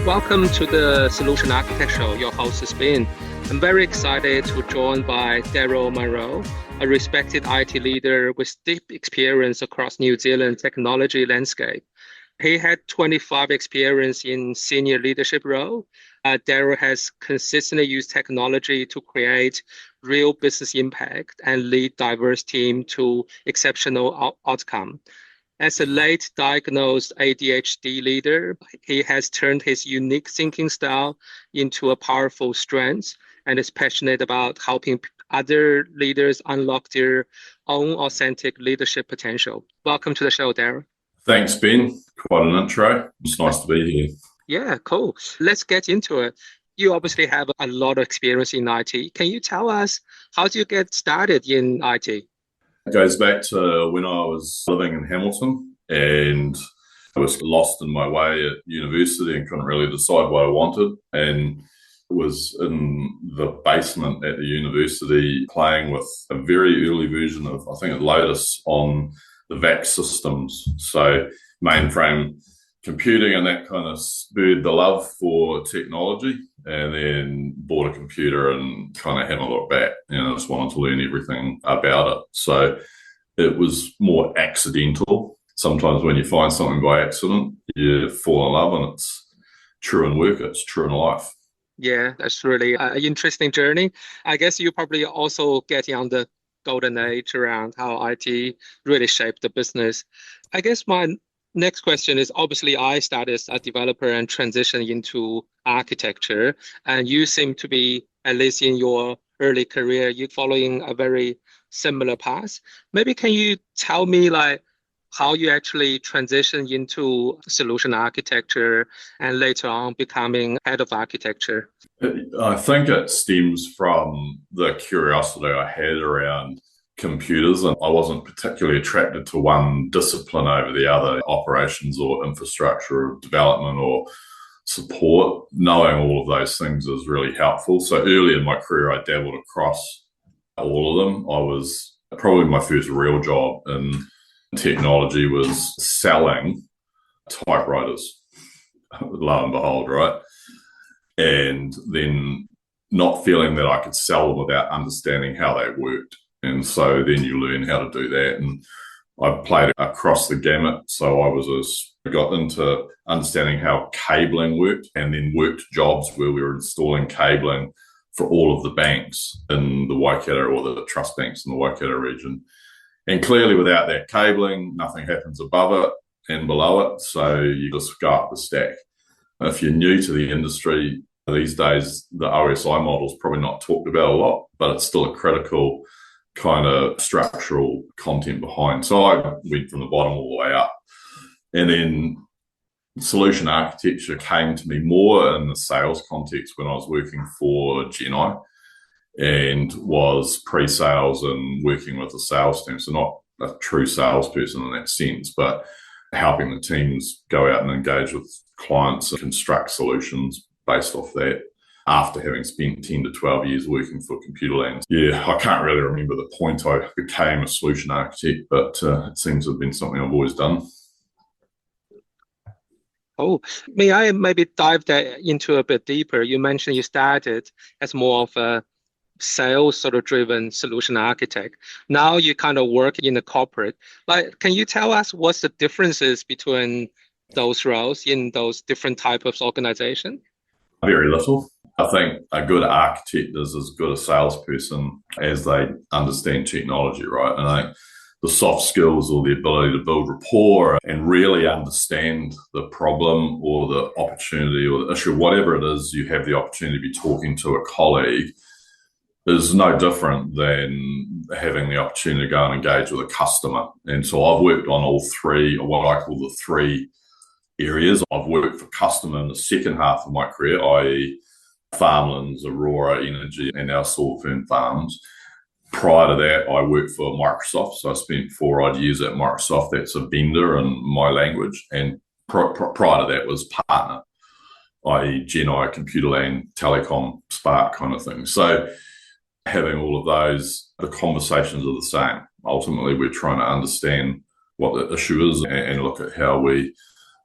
Welcome to the Solution Architect Show. Your host is Ben. I'm very excited to be joined by Darryl Munro, a respected IT leader with deep experience across New Zealand technology landscape. He had 25 experience in senior leadership role. Darryl has consistently used technology to create real business impact and lead diverse team to exceptional outcome. As a late diagnosed ADHD leader, he has turned his unique thinking style into a powerful strength and is passionate about helping other leaders unlock their own authentic leadership potential. Welcome to the show, Darryl. Thanks, Ben. Quite an intro. It's nice to be here. Yeah, cool. Let's get into it. You obviously have a lot of experience in IT. Can you tell us how did you get started in IT? It goes back to when I was living in Hamilton and I was lost in my way at university and couldn't really decide what I wanted. And was in the basement at the university playing with a very early version of, I think, at Lotus on the VAX systems. So mainframe computing, and that kind of spurred the love for technology, and then bought a computer and kind of haven't looked back. Just wanted to learn everything about it. So it was more accidental. Sometimes when you find something by accident, you fall in love, and it's true in work, it's true in life. Yeah, that's really an interesting journey. I guess you probably also getting on the golden age around how IT really shaped the business. I guess my next question is, obviously I started as a developer and transitioned into architecture, and you seem to be, at least in your early career, you're following a very similar path. Maybe can you tell me how you actually transitioned into solution architecture and later on becoming head of architecture? I think it stems from the curiosity I had around computers, and I wasn't particularly attracted to one discipline over the other, operations or infrastructure or development or support. Knowing all of those things is really helpful. So early in my career, I dabbled across all of them. I was probably my first real job in technology was selling typewriters, lo and behold, right? And then not feeling that I could sell them without understanding how they worked. And so then you learn how to do that. And I played across the gamut. So I got into understanding how cabling worked, and then worked jobs where we were installing cabling for all of the banks in the Waikato, or the trust banks in the Waikato region. And clearly without that cabling, nothing happens above it and below it. So you just go up the stack. If you're new to the industry, these days, the OSI model is probably not talked about a lot, but it's still a critical kind of structural content behind. So I went from the bottom all the way up. And then solution architecture came to me more in the sales context when I was working for Geni, and was pre-sales and working with the sales team. So not a true salesperson in that sense, but helping the teams go out and engage with clients and construct solutions based off that, after having spent 10 to 12 years working for Computerland. Yeah, I can't really remember the point I became a solution architect, but it seems to have been something I've always done. Oh, may I maybe dive that into a bit deeper? You mentioned you started as more of a sales sort of driven solution architect. Now you kind of work in the corporate. Can you tell us what's the differences between those roles in those different types of organization? Very little. I think a good architect is as good a salesperson as they understand technology, right? And I think the soft skills, or the ability to build rapport and really understand the problem or the opportunity or the issue, whatever it is, you have the opportunity to be talking to a colleague, is no different than having the opportunity to go and engage with a customer. And so I've worked on all three, or what I call the three areas. I've worked for customer in the second half of my career, i.e. farmlands, Aurora Energy, and our solar firm farms. Prior to that, I worked for Microsoft. So I spent 4 odd years at Microsoft. That's a vendor in my language. And prior to that was partner, i.e. Geni, Computerland, Telecom, Spark kind of thing. So having all of those, the conversations are the same. Ultimately, we're trying to understand what the issue is and look at how we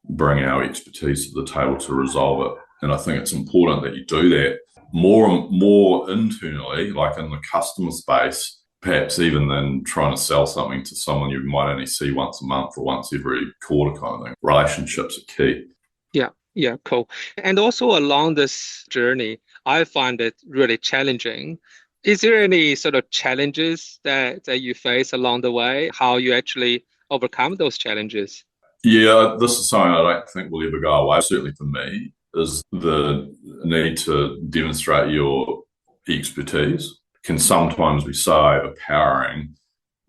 bring our expertise to the table to resolve it. And I think it's important that you do that more internally, like in the customer space, perhaps even than trying to sell something to someone you might only see once a month or once every quarter kind of thing. Relationships are key. Yeah, cool. And also along this journey, I find it really challenging. Is there any sort of challenges that you face along the way? How you actually overcome those challenges? Yeah, this is something I don't think will ever go away. Certainly for me, is the need to demonstrate your expertise can sometimes be so overpowering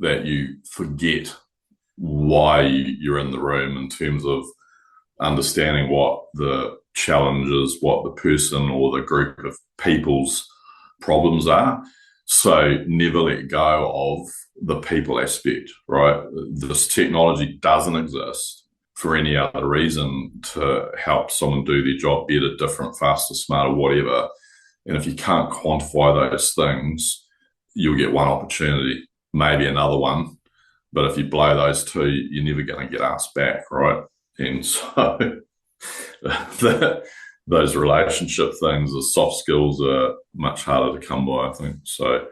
that you forget why you're in the room in terms of understanding what the challenges, what the person or the group of people's problems are. So never let go of the people aspect, right? This technology doesn't exist for any other reason to help someone do their job better, different, faster, smarter, whatever. And if you can't quantify those things, you'll get one opportunity, maybe another one. But if you blow those two, you're never going to get asked back, right? And so those relationship things, the soft skills are much harder to come by, I think. So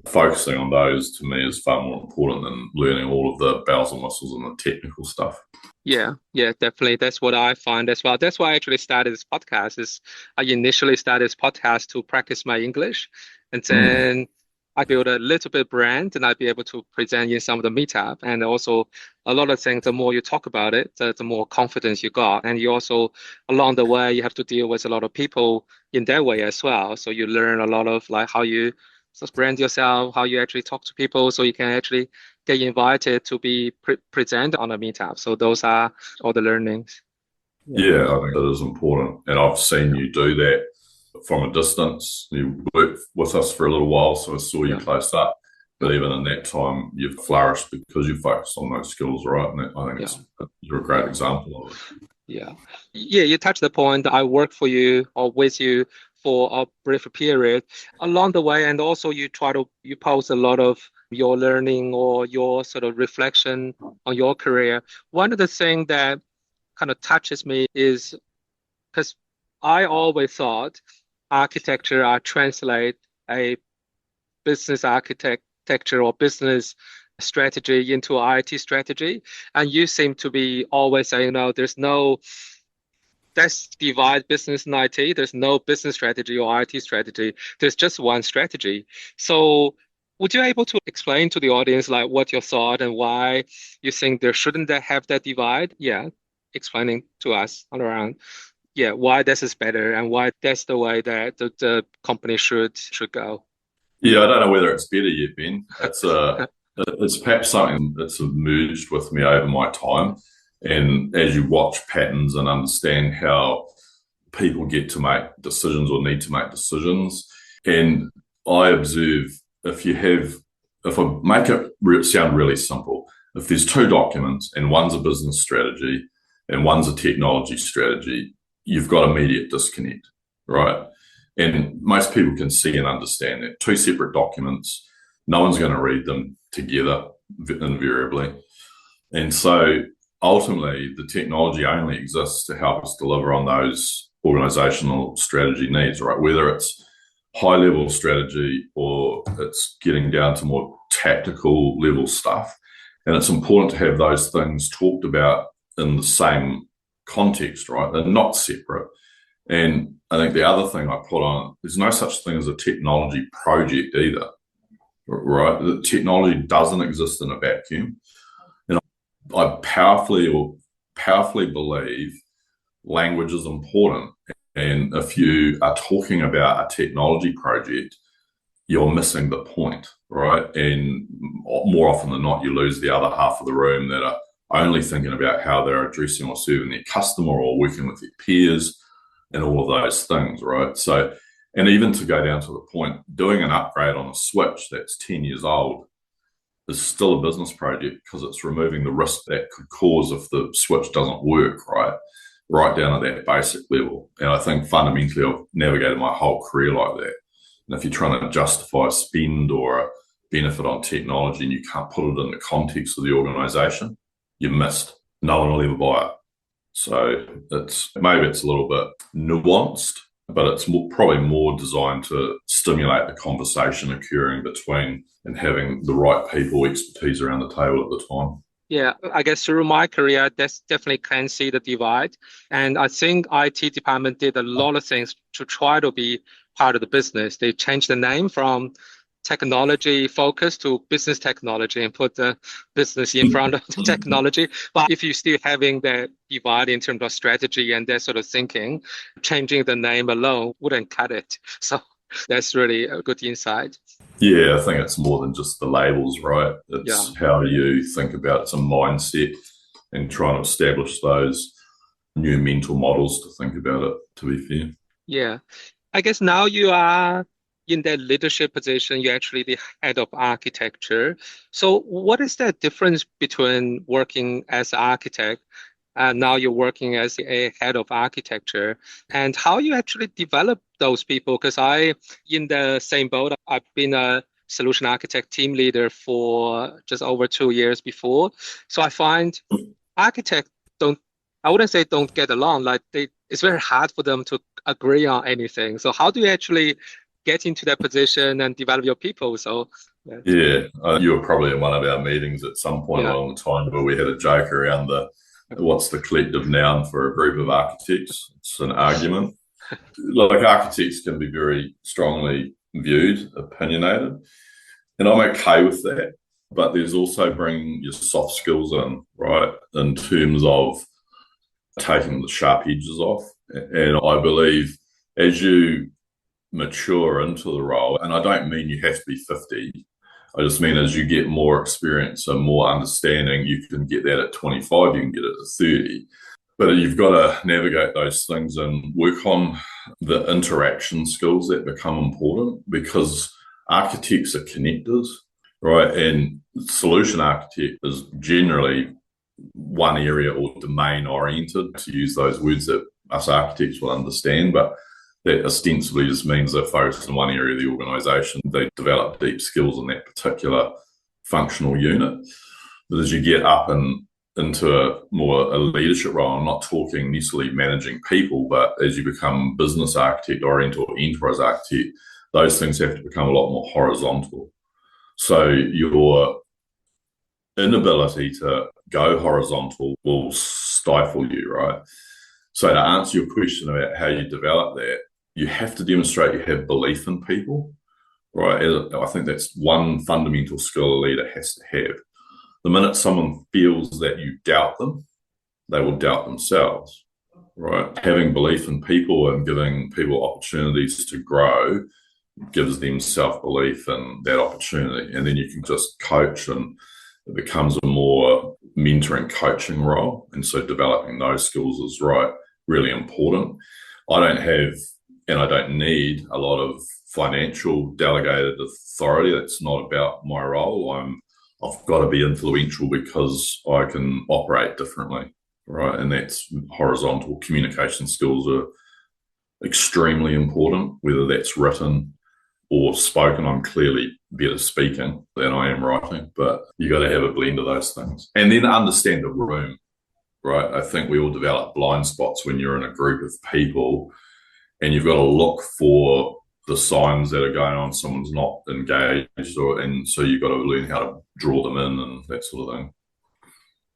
focusing on those to me is far more important than learning all of the bells and whistles and the technical stuff. Yeah, definitely. That's what I find as well. That's why I actually started this podcast. I initially started this podcast to practice my English, and then I built a little bit brand, and I'd be able to present in some of the meetup. And also, a lot of things. The more you talk about it, the more confidence you got, and you also along the way you have to deal with a lot of people in that way as well. So you learn a lot of like how you brand yourself, how you actually talk to people, so you can actually get invited to be present on a meetup. So those are all the learnings. Yeah, I think that is important. And I've seen you do that from a distance. You worked with us for a little while, so I saw you close up. But even in that time, you've flourished because you focused on those skills, right? And I think you're a great example of it. Yeah, you touched the point. I work for you or with you for a brief period along the way, and also you post a lot of your learning or your sort of reflection on your career. One of the things that kind of touches me is because I always thought architecture translate a business architecture or business strategy into IT strategy, and you seem to be always saying, no, let's divide business and IT. There's no business strategy or IT strategy. There's just one strategy. So would you be able to explain to the audience like what your thought and why you think there shouldn't have that divide? Yeah, explaining to us all around. Yeah, why this is better and why that's the way that the company should go. Yeah, I don't know whether it's better yet, Ben. It's perhaps something that's emerged with me over my time. And as you watch patterns and understand how people get to make decisions or need to make decisions, and I observe if I make it sound really simple, if there's two documents and one's a business strategy and one's a technology strategy, you've got immediate disconnect, right? And most people can see and understand that. Two separate documents, no one's going to read them together invariably. And so ultimately, the technology only exists to help us deliver on those organizational strategy needs, right? Whether it's high-level strategy or it's getting down to more tactical level stuff. And it's important to have those things talked about in the same context, right? They're not separate. And I think the other thing I put on, there's no such thing as a technology project either, right? The technology doesn't exist in a vacuum. And I powerfully believe language is important. And if you are talking about a technology project, you're missing the point, right? And more often than not, you lose the other half of the room that are only thinking about how they're addressing or serving their customer or working with their peers and all of those things, right? So, and even to go down to the point, doing an upgrade on a switch that's 10 years old is still a business project because it's removing the risk that could cause if the switch doesn't work, right down at that basic level. And I think fundamentally I've navigated my whole career like that. And if you're trying to justify a spend or a benefit on technology and you can't put it in the context of the organization, you're missed. No one will ever buy it. So it's a little bit nuanced, but it's probably more designed to stimulate the conversation occurring between and having the right people expertise around the table at the time. Yeah, I guess through my career, that's definitely can see the divide. And I think IT department did a lot of things to try to be part of the business. They changed the name from technology focus to business technology and put the business in front of the technology. But if you're still having that divide in terms of strategy and that sort of thinking, changing the name alone wouldn't cut it. So that's really a good insight. Yeah, I think it's more than just the labels, right? Yeah. It's how you think about it. It's a mindset and trying to establish those new mental models to think about it, to be fair. Yeah. I guess now you are in that leadership position, you're actually the head of architecture. So what is the difference between working as an architect and now you're working as a head of architecture, and how you actually develop those people? Because in the same boat, I've been a solution architect team leader for just over 2 years before. So I find architects I wouldn't say don't get along, it's very hard for them to agree on anything. So how do you actually get into that position and develop your people? So Yeah, you were probably in one of our meetings at some point along the time where we had a joke around what's the collective noun for a group of architects? It's an argument. Like architects can be very strongly viewed, opinionated, and I'm okay with that. But there's also bringing your soft skills in, right, in terms of taking the sharp edges off. And I believe as you mature into the role, and I don't mean you have to be 50, I just mean as you get more experience and more understanding, you can get that at 25, you can get it at 30. But you've got to navigate those things and work on the interaction skills that become important, because architects are connectors, right? And solution architect is generally one area or domain oriented, to use those words that us architects will understand, but that ostensibly just means they're focused in one area of the organisation. They develop deep skills in that particular functional unit. But as you get up and into a leadership role, I'm not talking necessarily managing people, but as you become business architect oriented or enterprise architect, those things have to become a lot more horizontal. So your inability to go horizontal will stifle you, right? So to answer your question about how you develop that, you have to demonstrate you have belief in people, right? I think that's one fundamental skill a leader has to have. The minute someone feels that you doubt them, they will doubt themselves, right? Having belief in people and giving people opportunities to grow gives them self-belief in that opportunity. And then you can just coach, and it becomes a more mentoring coaching role. And so developing those skills is really important. I don't have, and I don't need, a lot of financial delegated authority. That's not about my role. I've got to be influential because I can operate differently, right? And that's horizontal. Communication skills are extremely important, whether that's written or spoken. I'm clearly better speaking than I am writing, but you got to have a blend of those things. And then understand the room, right? I think we all develop blind spots when you're in a group of people, and you've got to look for the signs that are going on. Someone's not engaged, and so you've got to learn how to draw them in and that sort of thing.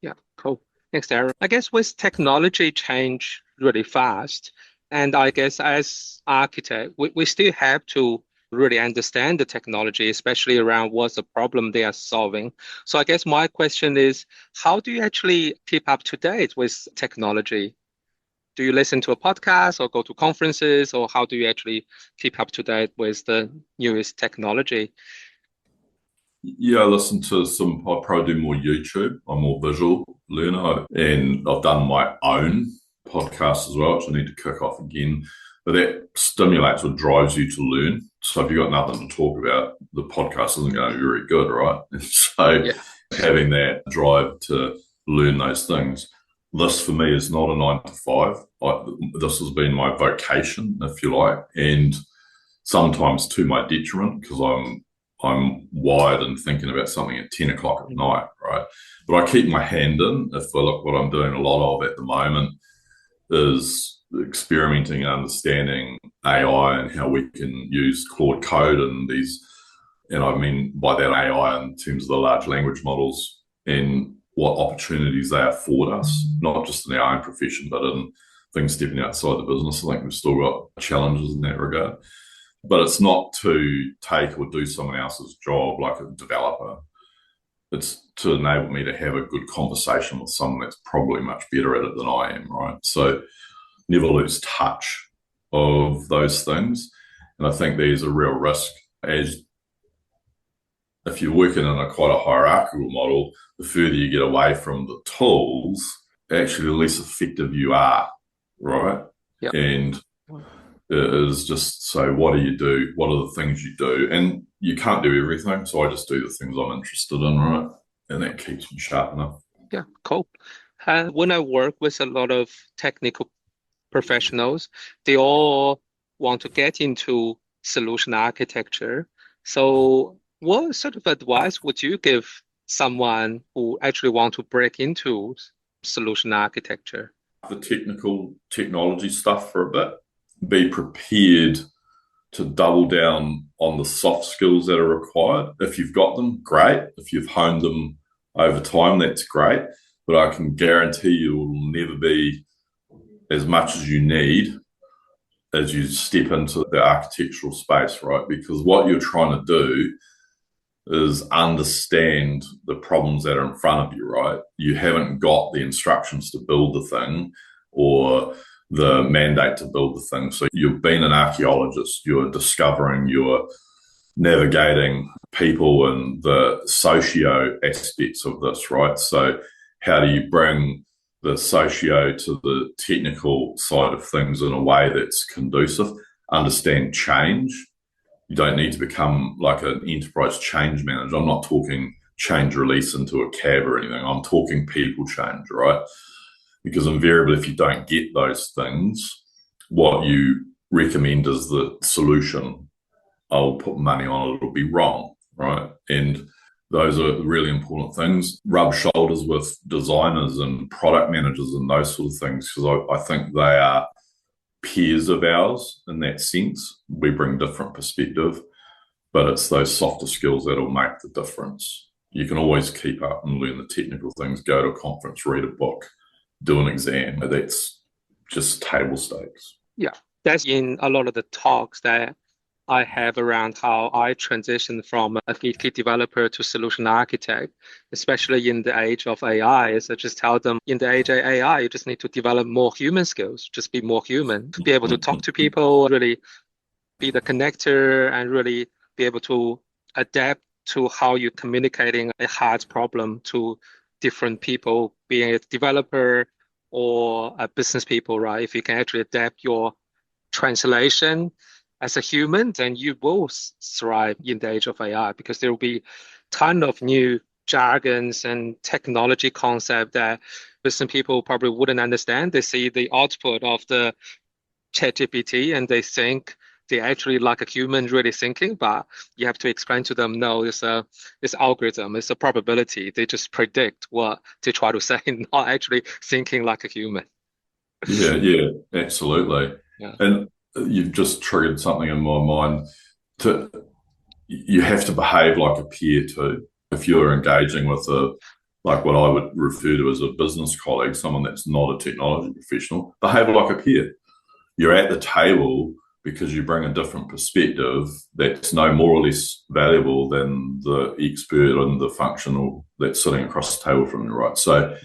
Yeah, cool. Thanks, Darryl. I guess with technology change really fast, and I guess as architect, we still have to really understand the technology, especially around what's the problem they are solving. So I guess my question is, how do you actually keep up to date with technology? Do you listen to a podcast or go to conferences, or how do you actually keep up to date with the newest technology? Yeah, I listen to I probably do more YouTube. I'm more visual learner, and I've done my own podcast as well, which I need to kick off again. But that stimulates or drives you to learn. So if you've got nothing to talk about, the podcast isn't going to be very good, right? So having that drive to learn those things. This for me is not a 9 to 5. This has been my vocation, if you like, and sometimes to my detriment, because I'm wired and thinking about something at 10 o'clock at night, right? But I keep my hand in. If I look what I'm doing a lot of at the moment, is experimenting and understanding AI and how we can use Claude Code and these, and I mean by that AI in terms of the large language models and what opportunities they afford us, not just in our own profession, but in things stepping outside the business. I think we've still got challenges in that regard. But it's not to take or do someone else's job like a developer. It's to enable me to have a good conversation with someone that's probably much better at it than I am, right? So never lose touch of those things. And I think there's a real risk as if you're working in a quite a hierarchical model, the further you get away from the tools, actually the less effective you are, right? Yeah. And it is just, so what do you do? What are the things you do? And you can't do everything, so I just do the things I'm interested in, right? And that keeps me sharp enough. Yeah, cool. When I work with a lot of technical professionals, they all want to get into solution architecture. So what sort of advice would you give someone who actually want to break into solution architecture? The technical technology stuff for a bit. Be prepared to double down on the soft skills that are required. If you've got them, great. If you've honed them over time, that's great. But I can guarantee you it will never be as much as you need as you step into the architectural space, right? Because what you're trying to do is understand the problems that are in front of you, right? You haven't got the instructions to build the thing or the mandate to build the thing. So you've been an archaeologist, you're discovering, you're navigating people and the socio aspects of this, right? So how do you bring the socio to the technical side of things in a way that's conducive? Understand change. You don't need to become like an enterprise change manager. I'm not talking change release into a cab or anything. I'm talking people change, right? Because invariably, if you don't get those things, what you recommend is the solution. I'll put money on it, it'll be wrong, right? And those are really important things. Rub shoulders with designers and product managers and those sort of things, because I think they are peers of ours in that sense. We bring different perspective, but it's those softer skills that'll make the difference. You can always keep up and learn the technical things, go to a conference, read a book, do an exam. That's just table stakes. Yeah, that's in a lot of the talks that I have around how I transitioned from a geeky developer to solution architect, especially in the age of AI. So I just tell them in the age of AI, you just need to develop more human skills, just be more human, be able to talk to people, really be the connector and really be able to adapt to how you're communicating a hard problem to different people, being a developer or a business people, right? If you can actually adapt your translation as a human, then you will thrive in the age of AI, because there will be a ton of new jargons and technology concept that business people probably wouldn't understand. They see the output of the ChatGPT and they think they actually like a human really thinking, but you have to explain to them, no, it's algorithm, it's a probability. They just predict what they try to say, not actually thinking like a human. Yeah, absolutely. Yeah. And you've just triggered something in my mind. You have to behave like a peer too. If you're engaging with like what I would refer to as a business colleague, someone that's not a technology professional, behave like a peer. You're at the table because you bring a different perspective that's no more or less valuable than the expert and the functional that's sitting across the table from you, right? So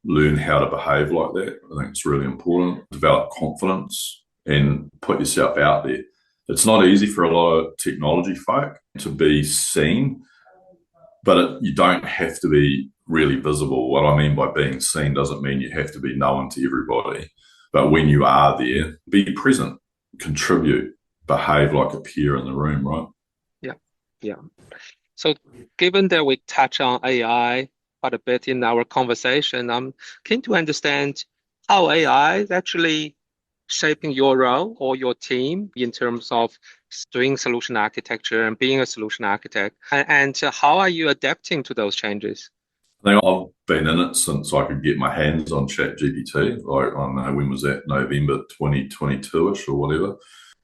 learn how to behave like that. I think it's really important. Develop confidence and put yourself out there. It's not easy for a lot of technology folk to be seen, but you don't have to be really visible. What I mean by being seen doesn't mean you have to be known to everybody. But when you are there, be present, contribute, behave like a peer in the room, right? Yeah. So given that we touch on AI quite a bit in our conversation, I'm keen to understand how AI is actually shaping your role or your team in terms of doing solution architecture and being a solution architect, and how are you adapting to those changes? I think I've been in it since I could get my hands on ChatGPT. Like, I don't know, when was that? November 2022-ish or whatever.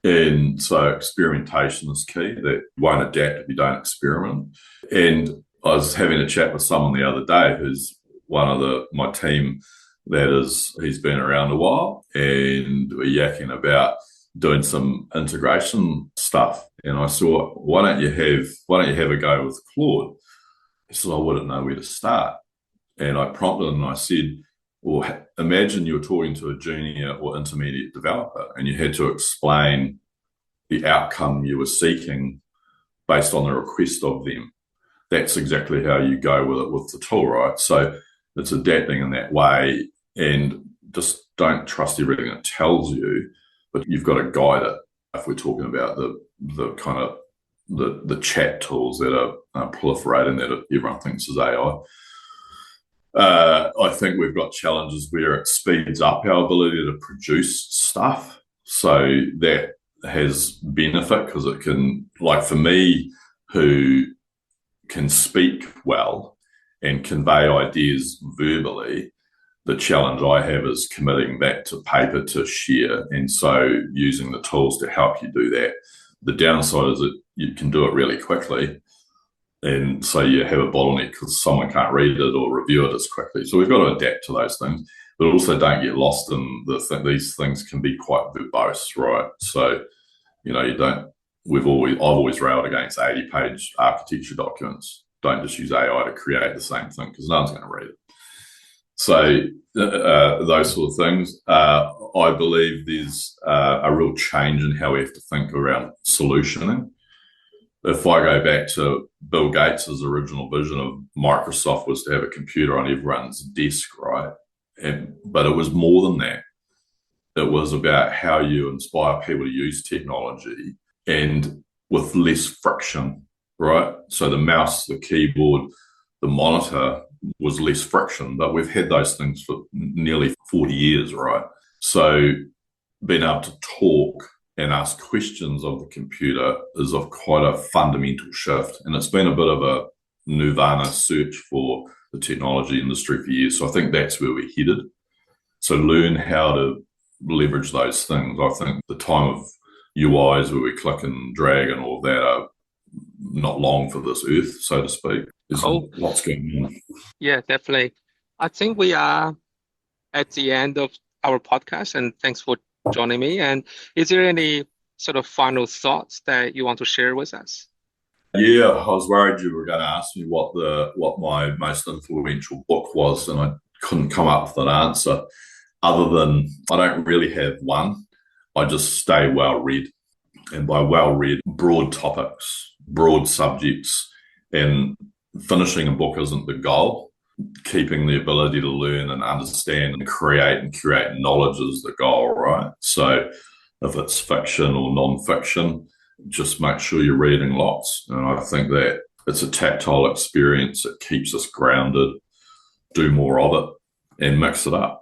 And so experimentation is key. That you won't adapt if you don't experiment. And I was having a chat with someone the other day who's one of my team he's been around a while, and we're yakking about doing some integration stuff. And I saw, why don't you have a go with Claude? He said, I wouldn't know where to start. And I prompted him and I said, well, imagine you're talking to a junior or intermediate developer and you had to explain the outcome you were seeking based on the request of them. That's exactly how you go with it with the tool, right? So it's adapting in that way, and just don't trust everything it tells you, but you've got to guide it. If we're talking about the kind of the chat tools that are proliferating that everyone thinks is AI. I think we've got challenges where it speeds up our ability to produce stuff. So that has benefit because it can, like for me, who can speak well and convey ideas verbally, the challenge I have is committing that to paper to share. And so using the tools to help you do that. The downside is that you can do it really quickly. And so you have a bottleneck because someone can't read it or review it as quickly. So we've got to adapt to those things, but also don't get lost in these things can be quite verbose, right? So, I've always railed against 80-page architecture documents. Don't just use AI to create the same thing because no one's going to read it. So those sort of things. I believe there's a real change in how we have to think around solutioning. If I go back to Bill Gates' original vision of Microsoft was to have a computer on everyone's desk, right? But it was more than that. It was about how you inspire people to use technology and with less friction, right? So the mouse, the keyboard, the monitor was less friction, but we've had those things for nearly 40 years, right? So being able to talk and ask questions of the computer is of quite a fundamental shift. And it's been a bit of a nirvana search for the technology industry for years. So I think that's where we're headed. So learn how to leverage those things. I think the time of UIs where we click and drag and all of that are not long for this earth, so to speak. There's lots going on. Yeah, definitely. I think we are at the end of our podcast, and thanks for joining me. And is there any sort of final thoughts that you want to share with us? Yeah, I was worried you were going to ask me what my most influential book was, and I couldn't come up with an answer other than I don't really have one. I just stay well read, and by well read, broad topics, broad subjects, and finishing a book isn't the goal. Keeping the ability to learn and understand and create and curate knowledge is the goal, right? So if it's fiction or non-fiction, just make sure you're reading lots. And I think that it's a tactile experience. It keeps us grounded. Do more of it and mix it up.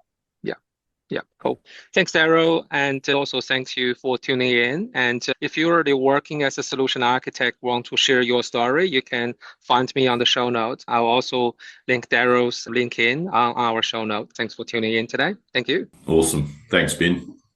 Yeah, cool. Thanks, Darryl. And also thanks you for tuning in. And if you're already working as a solution architect, want to share your story, you can find me on the show notes. I'll also link Darryl's LinkedIn on our show notes. Thanks for tuning in today. Thank you. Awesome. Thanks, Ben.